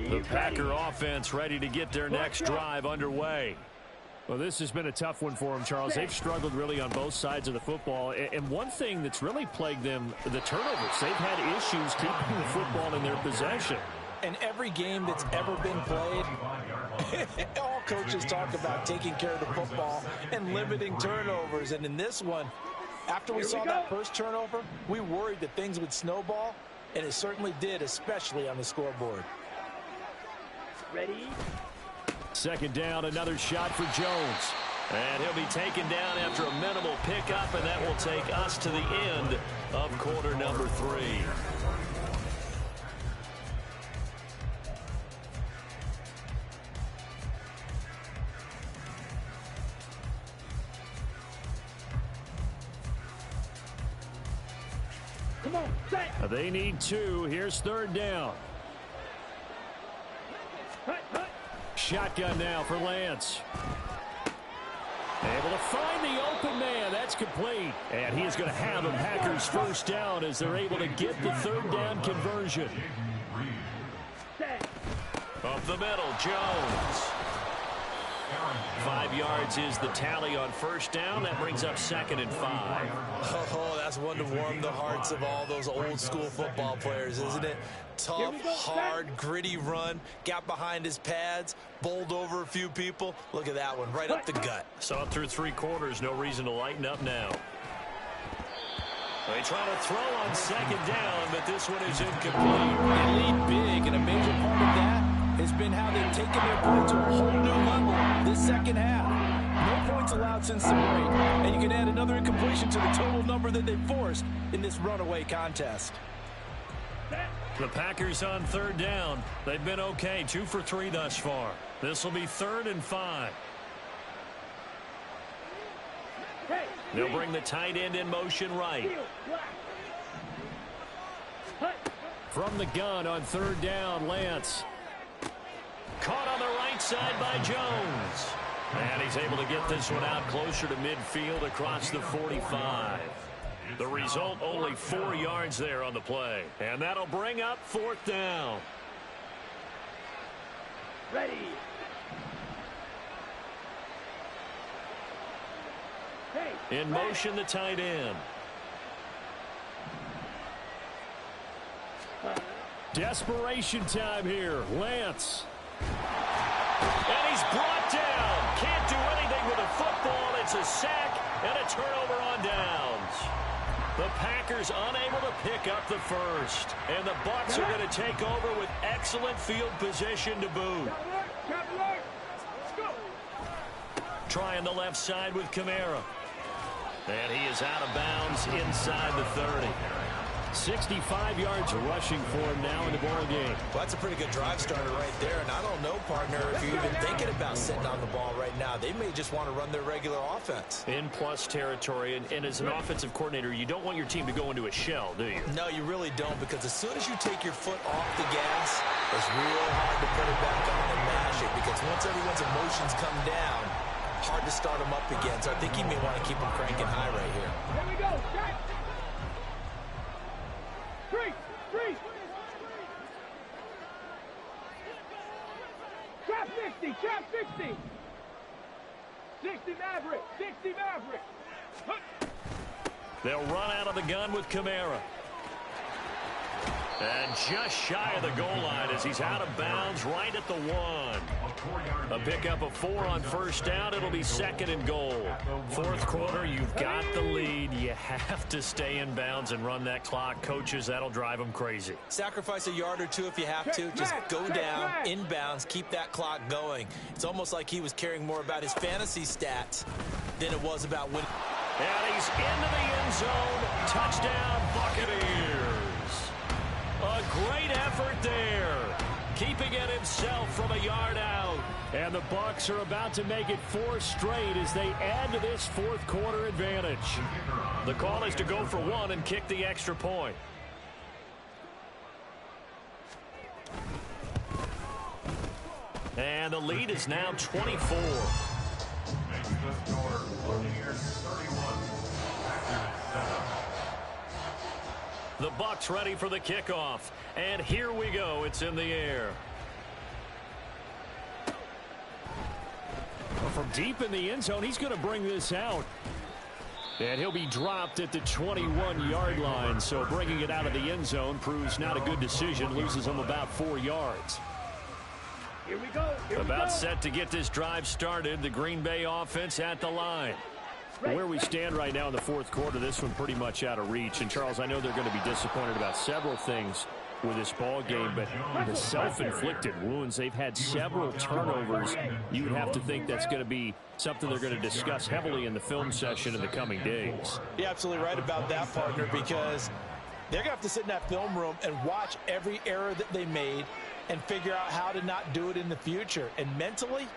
The Packer offense ready to get their next drive underway. Well, this has been a tough one for them, Charles. They've struggled really on both sides of the football. And one thing that's really plagued them, the turnovers. They've had issues keeping the football in their possession. And every game that's ever been played, all coaches talk about taking care of the football and limiting turnovers. And in this one, after we saw that first turnover, we worried that things would snowball, and it certainly did, especially on the scoreboard. Ready? 2nd down, another shot for Jones. And he'll be taken down after a minimal pickup, and that will take us to the end of quarter number 3. Come on, set. They need 2. Here's 3rd down. Shotgun now for Lance. Able to find the open man. That's complete. And he is going to have a Packers first down as they're able to get the 3rd down conversion. Up the middle, Jones. 5 yards is the tally on first down. That brings up 2nd and 5. Oh, that's one to warm the hearts of all those old school football players, isn't it? Tough, hard, gritty run. Got behind his pads, bowled over a few people. Look at that one, right up the gut. Saw it through 3 quarters. No reason to lighten up now. They try to throw on 2nd down, but this one is incomplete. They lead big, and a major part of that has been how they've taken their play to a whole new level this second half. No points allowed since the break, and you can add another incompletion to the total number that they forced in this runaway contest. The Packers on 3rd down. They've been okay, 2 for 3 thus far. This will be 3rd and 5. They'll bring the tight end in motion right. From the gun on 3rd down, Lance. Caught on the right side by Jones. And he's able to get this one out closer to midfield across the 45. The result, only 4 yards there on the play. And that'll bring up 4th down. Ready. In motion, the tight end. Desperation time here. Lance. And he's brought down. Can't do anything with a football. It's a sack and a turnover on downs. The Packers unable to pick up the first. And the Bucs are going to take over with excellent field position to boot. Trying the left side with Kamara. And he is out of bounds inside the 30. 65 yards rushing for him now in the ball game. Well, that's a pretty good drive starter right there. And I don't know, partner, if you're even thinking about sitting on the ball right now. They may just want to run their regular offense. In plus territory. And as an offensive coordinator, you don't want your team to go into a shell, do you? No, you really don't, because as soon as you take your foot off the gas, it's real hard to put it back on and mash it. Because once everyone's emotions come down, hard to start them up again. So I think you may want to keep them cranking high right here. Here we go. Shot. Three. Trap 60. 60 Maverick. They'll run out of the gun with Kamara. And just shy of the goal line as he's out of bounds right at the 1. A pickup of 4 on first down. It'll be 2nd and goal. Fourth quarter, you've got the lead. You have to stay in bounds and run that clock. Coaches, that'll drive them crazy. Sacrifice a yard or two if you have to. Just go down, inbounds, keep that clock going. It's almost like he was caring more about his fantasy stats than it was about winning. And he's into the end zone. Touchdown, Buccaneers. A great effort there. Keeping it himself from a yard out. And the Bucs are about to make it 4 straight as they add to this fourth quarter advantage. The call is to go for 1 and kick the extra point. And the lead is now 24. The Bucs ready for the kickoff. And here we go. It's in the air. Well, from deep in the end zone, he's going to bring this out. And he'll be dropped at the 21-yard line. So bringing it out of the end zone proves not a good decision. Loses him about 4 yards. Here we go. About set to get this drive started. The Green Bay offense at the line. Where we stand right now in the fourth quarter, this one pretty much out of reach. And, Charles, I know they're going to be disappointed about several things with this ball game, but the self-inflicted wounds, they've had several turnovers. You would have to think that's going to be something they're going to discuss heavily in the film session in the coming days. You're absolutely right about that, partner, because they're going to have to sit in that film room and watch every error that they made and figure out how to not do it in the future. And mentally,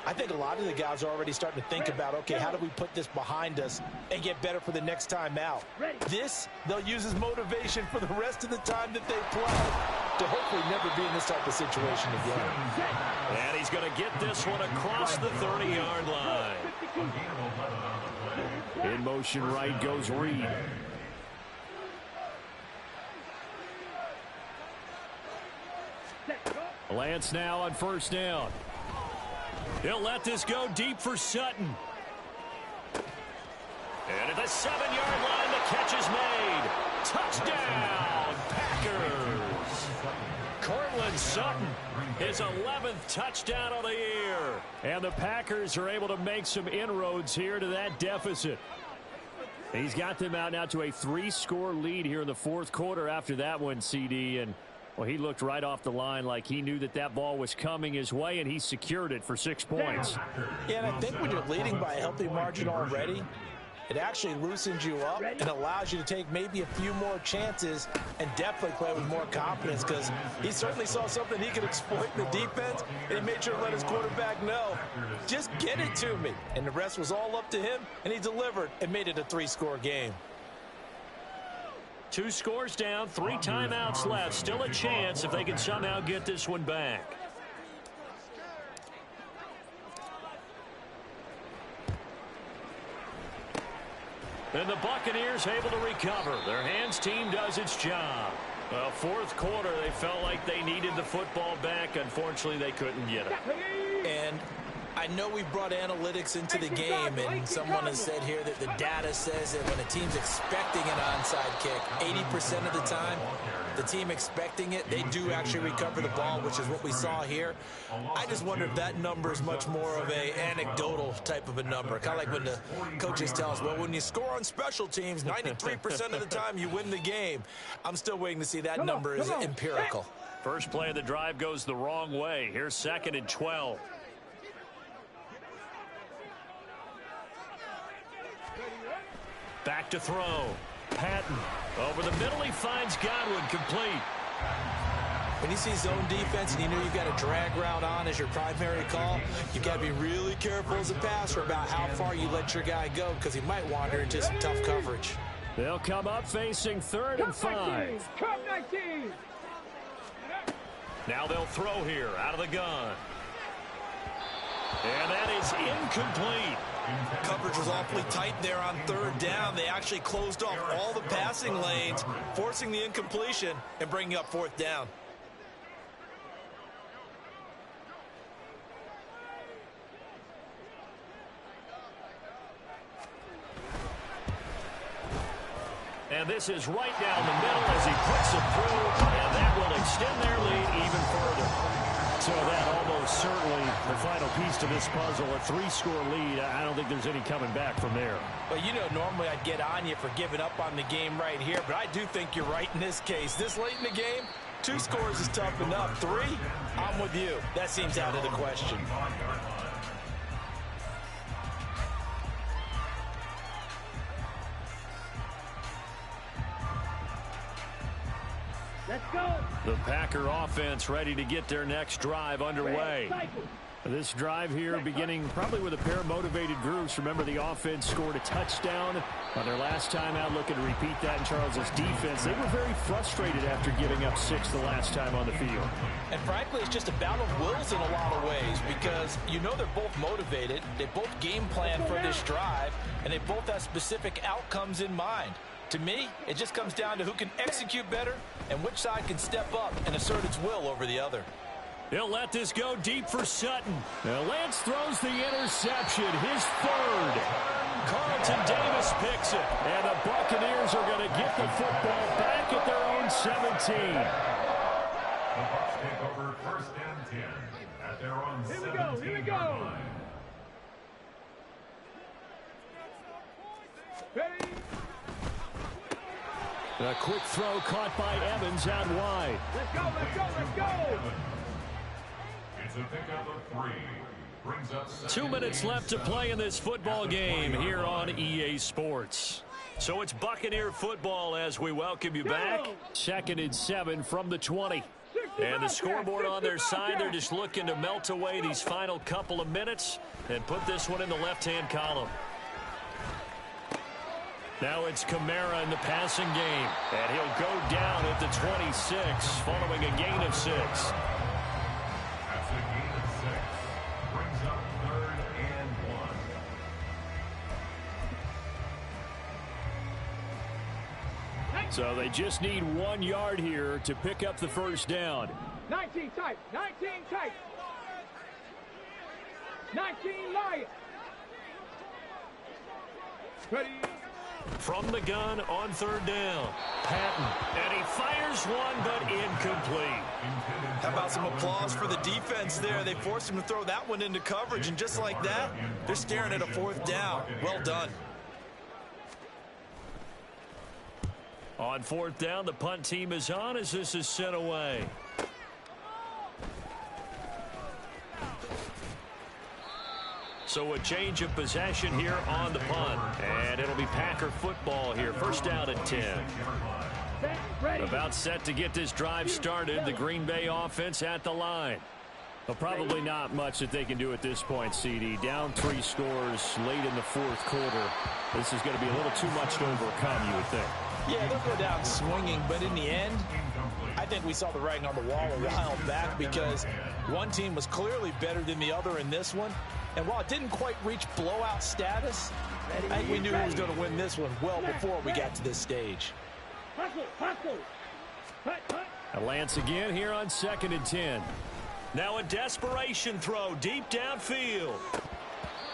I think a lot of the guys are already starting to think about, okay, how do we put this behind us and get better for the next time out? This, they'll use as motivation for the rest of the time that they play to hopefully never be in this type of situation again. And he's going to get this one across the 30-yard line. In motion right goes Reed. Lance now on first down. He'll let this go deep for Sutton. And at the 7-yard line, the catch is made. Touchdown, Packers. Cortland Sutton, his 11th touchdown of the year. And the Packers are able to make some inroads here to that deficit. He's got them out now to a 3-score lead here in the fourth quarter after that one, CD. And well, he looked right off the line like he knew that that ball was coming his way, and he secured it for 6 points. Yeah, and I think when you're leading by a healthy margin already, it actually loosens you up and allows you to take maybe a few more chances and definitely play with more confidence, because he certainly saw something he could exploit in the defense, and he made sure to let his quarterback know, just get it to me. And the rest was all up to him, and he delivered and made it a 3-score game. 2 scores down, 3 timeouts left. Still a chance if they can somehow get this one back. And the Buccaneers able to recover. Their hands team does its job. Well, fourth quarter, they felt like they needed the football back. Unfortunately, they couldn't get it. And I know we brought analytics into the game, and someone has said here that the data says that when a team's expecting an onside kick, 80% of the time, the team expecting it, they do actually recover the ball, which is what we saw here. I just wonder if that number is much more of a anecdotal type of a number. Kind of like when the coaches tell us, well, when you score on special teams, 93% of the time you win the game. I'm still waiting to see that number is empirical. First play of the drive goes the wrong way. Here's 2nd and 12. Back to throw. Patton over the middle. He finds Godwin, complete. When you see zone defense and you know you've got a drag route on as your primary call, you've got to be really careful as a passer about how far you let your guy go because he might wander into some tough coverage. They'll come up facing 3rd and 5. Now they'll throw here out of the gun. And that is incomplete. Coverage was awfully tight there on 3rd down. They actually closed off all the passing lanes, forcing the incompletion and bringing up 4th down. And this is right down the middle as he puts it through, and that will extend their lead even further. So that almost certainly the final piece to this puzzle, a 3-score lead. I don't think there's any coming back from there. Well, you know, normally I'd get on you for giving up on the game right here, but I do think you're right in this case. This late in the game, 2 scores is tough enough. 3, I'm with you. That seems out of the question. Let's go. The Packer offense ready to get their next drive underway. This drive here beginning probably with a pair of motivated groups. Remember, the offense scored a touchdown on their last time out, looking to repeat that in Charles's defense. They were very frustrated after giving up 6 the last time on the field. And frankly, it's just a battle of wills in a lot of ways because you know they're both motivated. They both game plan for this drive, and they both have specific outcomes in mind. To me, it just comes down to who can execute better and which side can step up and assert its will over the other. He'll let this go deep for Sutton. Now Lance throws the interception, his 3rd. Carlton Davis picks it, and the Buccaneers are going to get the football back at their own 17. The Bucs take over 1st and 10 at their own 17. Here we go. Ready? A quick throw caught by Evans out wide. Let's go, let's go, let's go. It's a pickup of 3. Brings up 2 minutes left to play in this football game here on EA Sports. So it's Buccaneer football as we welcome you back. 2nd and 7 from the 20. And the scoreboard on their side, they're just looking to melt away these final couple of minutes and put this one in the left-hand column. Now it's Kamara in the passing game, and he'll go down at the 26 following a gain of 6. That's a gain of 6. Brings up 3rd and 1. So they just need 1 yard here to pick up the 1st down. 19 tight, 19 tight. 19 Lions. Ready? From the gun on 3rd down. Patton. And he fires one, but incomplete. How about some applause for the defense there? They forced him to throw that one into coverage, and just like that, they're staring at a 4th down. Well done. On 4th down, the punt team is on as this is sent away. So a change of possession here on the punt. And it'll be Packer football here. 1st down and 10. About set to get this drive started. The Green Bay offense at the line. Well, probably not much that they can do at this point, CD. Down 3 scores late in the 4th quarter. This is going to be a little too much to overcome, you would think. Yeah, they'll go down swinging, but in the end, I think we saw the writing on the wall a while back because one team was clearly better than the other in this one. And while it didn't quite reach blowout status, I think we knew who was going to win this one well before we got to this stage. A Lance again here on 2nd and 10. Now a desperation throw deep downfield.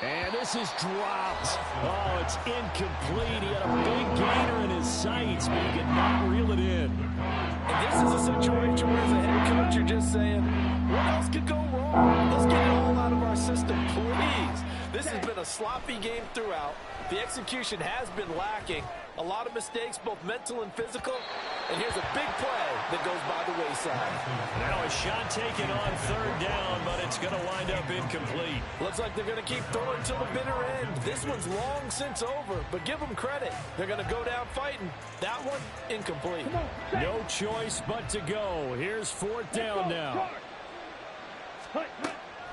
And this is dropped. Oh, it's incomplete. He had a big gainer in his sights, but he could not reel it in. And this is a situation where as a head coach, you're just saying, what else could go wrong? Let's get it all out of our system, please. This has been a sloppy game throughout. The execution has been lacking. A lot of mistakes, both mental and physical. And here's a big play that goes by the wayside. Now a shot taken on third down, but it's going to wind up incomplete. Looks like they're going to keep throwing till the bitter end. This one's long since over, but give them credit. They're going to go down fighting. That one, incomplete. No choice but to go. Here's fourth down now.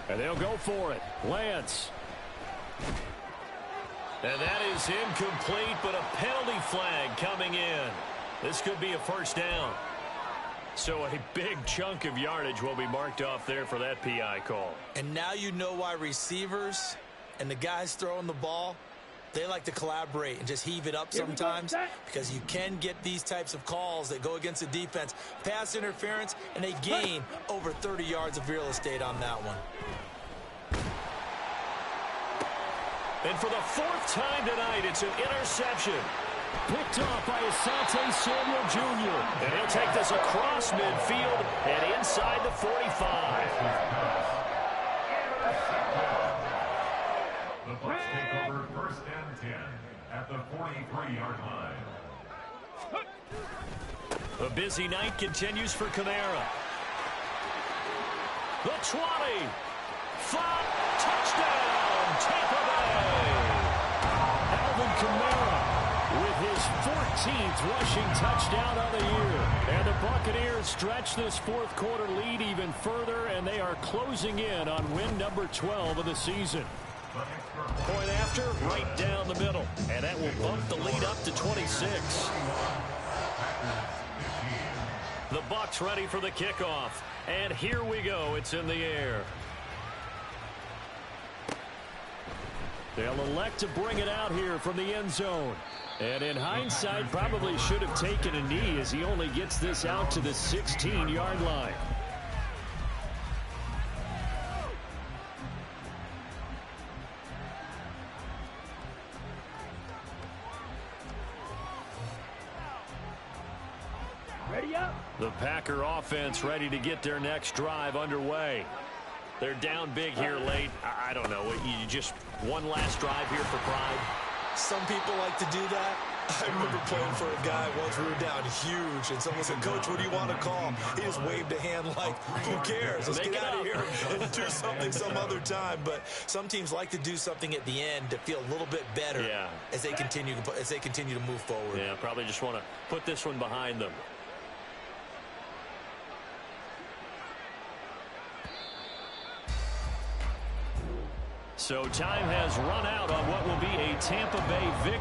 And they'll go for it. Lance. And that is incomplete, but a penalty flag coming in. This could be a first down. So a big chunk of yardage will be marked off there for that PI call. And now you know why receivers and the guys throwing the ball, they like to collaborate and just heave it up sometimes, because you can get these types of calls that go against the defense. Pass interference, and they gain over 30 yards of real estate on that one. And for the fourth time tonight, it's an interception. Picked off by Asante Samuel Jr. And he'll take this across midfield and inside the 45. The Bucs take over first and 10 at the 43-yard line. A busy night continues for Kamara. The 20. 5. Touchdown, Tampa Bay. Alvin Kamara with his 14th rushing touchdown of the year. And the Buccaneers stretch this fourth quarter lead even further, and they are closing in on win number 12 of the season. Point after, right down the middle. And that will bump the lead up to 26. The Bucs ready for the kickoff. And here we go. It's in the air. They'll elect to bring it out here from the end zone. And in hindsight, probably should have taken a knee as he only gets this out to the 16-yard line. Ready up. The Packer offense ready to get their next drive underway. They're down big here late. I don't know. You just one last drive here for pride. Some people like to do that. I remember playing for a guy once. We were down huge, and someone said, "Coach, what do you want to call?" He just waved a hand like, "Who cares? Let's get out of here and do something some other time." But some teams like to do something at the end to feel a little bit better as they continue to move forward. Yeah, probably just want to put this one behind them. So time has run out on what will be a Tampa Bay victory.